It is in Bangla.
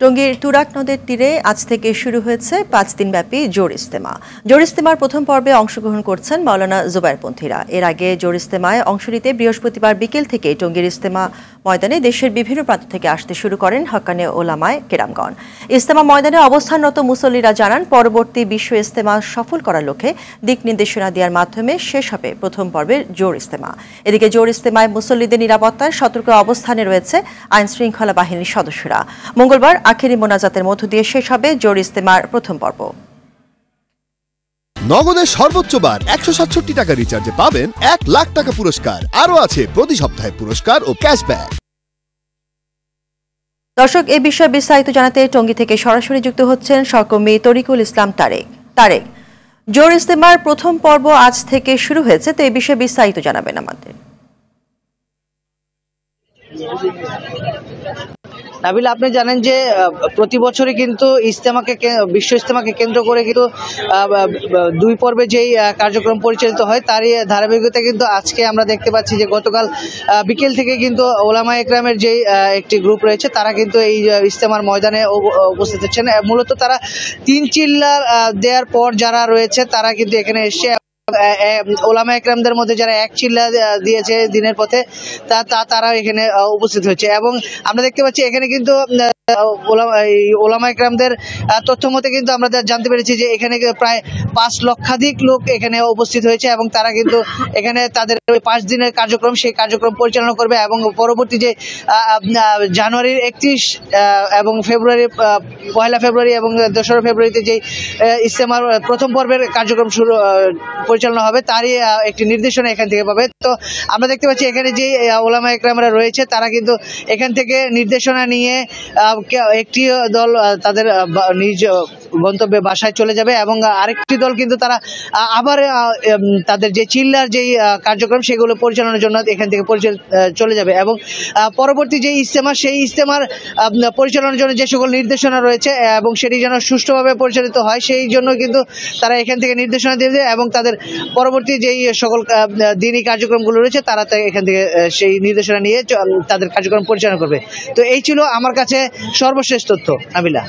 টঙ্গীর তুরাগ নদের তীরে আজ থেকে শুরু হয়েছে ৫ দিনব্যাপী জোর ইজতেমা। জোর ইজতেমার প্রথম পর্বে অংশগ্রহণ করছেন মাওলানা জুবায়েরপন্থীরা। এর আগে জোর ইজতেমায় অংশ নিতে বৃহস্পতিবার বিকেল থেকে টঙ্গীর ইজতেমা ময়দানে দেশের বিভিন্ন প্রান্ত থেকে আসতে শুরু করেন হক্কানে ওলামায়ে কেরামগণ। ইজতেমা ময়দানে অবস্থানরত মুসল্লিরা জানান, পরবর্তী বিশ্ব ইজতেমা সফল করার লক্ষ্যে দিক নির্দেশনা দেওয়ার মাধ্যমে শেষ হবে প্রথম পর্বের জোর ইজতেমা। এদিকে জোর ইজতেমায় মুসল্লিদের নিরাপত্তায় সতর্ক অবস্থানে রয়েছে আইন শৃঙ্খলা বাহিনীর সদস্যরা। মঙ্গলবার আখেরি মোনাজাতের মধ্য দিয়ে শেষ হবে জোর ইজতেমার প্রথম পর্ব। নগদের সর্বোচ্চ বার ১৬৭ টাকা রিচার্জে পাবেন ১ লাখ টাকা পুরস্কার। আরও আছে প্রতি সপ্তাহে পুরস্কার ও ক্যাশব্যাক। দর্শক, এ বিষয়ে বিস্তারিত জানাতে টঙ্গী থেকে সরাসরি যুক্ত হচ্ছেন সহকর্মী তরিকুল ইসলাম তারেক। জোর ইজতেমার প্রথম পর্ব আজ থেকে শুরু হয়েছে, তো এই বিষয়ে বিস্তারিত জানাবেন আমাদের। নাবিল, আপনি জানেন যে প্রতি বছরই কিন্তু বিশ্ব ইজতেমাকে কেন্দ্র করে কিন্তু দুই পর্বে যেই কার্যক্রম পরিচালিত হয় তারই ধারাবাহিকতা কিন্তু আজকে আমরা দেখতে পাচ্ছি যে গতকাল বিকেল থেকে কিন্তু ওলামায়ে একরামের যেই একটি গ্রুপ রয়েছে তারা কিন্তু এই ইজতেমার ময়দানে উপস্থিত হচ্ছেন। মূলত তারা ৩ চিল্লা দেওয়ার পর যারা রয়েছে তারা কিন্তু এখানে এসে ওলামায়ে একরামদের মধ্যে যারা ১ চিল্লা দিয়েছে দিনের পথে তারা এখানে উপস্থিত হয়েছে। এবং আমরা দেখতে পাচ্ছি এখানে কিন্তু ওলামায়ে একরামদের তথ্য মতে কিন্তু আমরা জানতে পেরেছি যে এখানে প্রায় ৫ লক্ষাধিক লোক এখানে উপস্থিত হয়েছে এবং তারা কিন্তু এখানে তাদের ৫ দিনের কার্যক্রম সেই কার্যক্রম পরিচালনা করবে। এবং পরবর্তী যে জানুয়ারির ৩১ এবং পহেলা ফেব্রুয়ারি এবং ২রা ফেব্রুয়ারিতে যে ইজতেমার প্রথম পর্বের কার্যক্রম পরিচালনা হবে তারই একটি নির্দেশনা এখান থেকে পাবে। তো আমরা দেখতে পাচ্ছি এখানে যে ওলামায়ে একরামরা রয়েছে তারা কিন্তু এখান থেকে নির্দেশনা নিয়ে একটি দল তাদের নিজ গন্তব্যে বাসায় চলে যাবে এবং আরেকটি দল কিন্তু তারা আবার তাদের যে চিল্লার যেই কার্যক্রম সেগুলো পরিচালনার জন্য এখান থেকে চলে যাবে। এবং পরবর্তী যে ইজতেমা সেই ইজতেমার পরিচালনার জন্য যে সকল নির্দেশনা রয়েছে এবং সেটি যেন সুষ্ঠুভাবে পরিচালিত হয় সেই জন্য কিন্তু তারা এখান থেকে নির্দেশনা দেবে এবং তাদের পরবর্তী যেই সকল দিনই কার্যক্রমগুলো রয়েছে তারা এখান থেকে সেই নির্দেশনা নিয়ে তাদের কার্যক্রম পরিচালনা করবে। তো এই ছিল আমার কাছে সর্বশেষ তথ্য। নাবিলা।